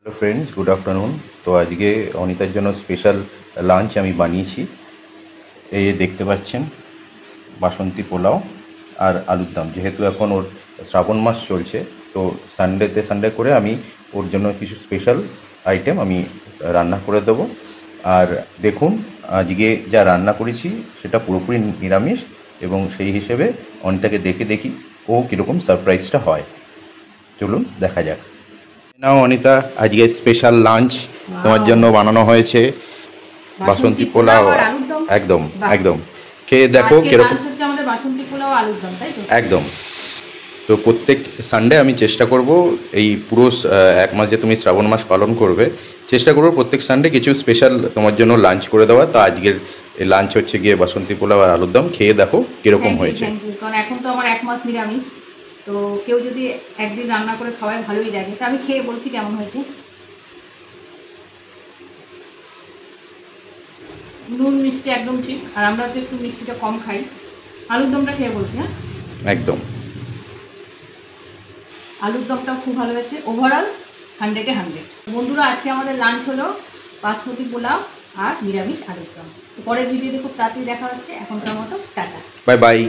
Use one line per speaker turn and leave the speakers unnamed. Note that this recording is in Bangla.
Hello friends, good afternoon. তো আজকে অনিতার জন্য স্পেশাল লাঞ্চ আমি বানিয়েছি। এই যে দেখতে পাচ্ছেন, বাসন্তী পোলাও আর আলুর দম। যেহেতু এখন ওর শ্রাবণ মাস চলছে, তো সানডে করে আমি ওর জন্য কিছু স্পেশাল আইটেম আমি রান্না করে দেবো। আর দেখুন, আজকে যা রান্না করেছি সেটা পুরোপুরি নিরামিষ, এবং সেই হিসেবে অনিতাকে দেখি ও কীরকম সারপ্রাইজটা হয়। চলুন দেখা যাক। নাও অনিতা, আজকে স্পেশাল লাঞ্চ তোমার জন্য বানানো হয়েছে বাসন্তী পোলাও। একদম একদম, খেয়ে দেখো কিরকম। একদম। তো প্রত্যেক সানডে আমি চেষ্টা করব, এই পুরো এক মাস যে তুমি শ্রাবণ মাস পালন করবে, চেষ্টা করবো প্রত্যেক সানডে কিছু স্পেশাল তোমার জন্য লাঞ্চ করে দেওয়া। তো আজকের লাঞ্চ হচ্ছে গিয়ে বাসন্তী পোলাও আর আলুর দম। খেয়ে দেখো কিরকম হয়েছে।
কারণ এখন তো আমার 1 মাস নিরামিষ, তো কেউ যদি একদিন রান্না করে খাওয়ায় ভালোই লাগে। তো আমি খেয়ে বলছি কেমন হয়েছে। নুন মিষ্টি একদম ঠিক, আর আমরা তো একটু মিষ্টিটা কম খাই। আলুর দমটা খেয়ে বলছি। হ্যাঁ,
একদম।
আলুর দমটাও খুব ভালো হয়েছে। ওভারঅল 100-এ 100। বন্ধুরা, আজকে আমাদের লাঞ্চ হলো বাসমতি পোলাও আর নিরামিষ আলুর দম। পরের ভিডিওতে খুব তাড়াতাড়ি দেখা হচ্ছে। এখনকার মতো টাটা,
বাই বাই।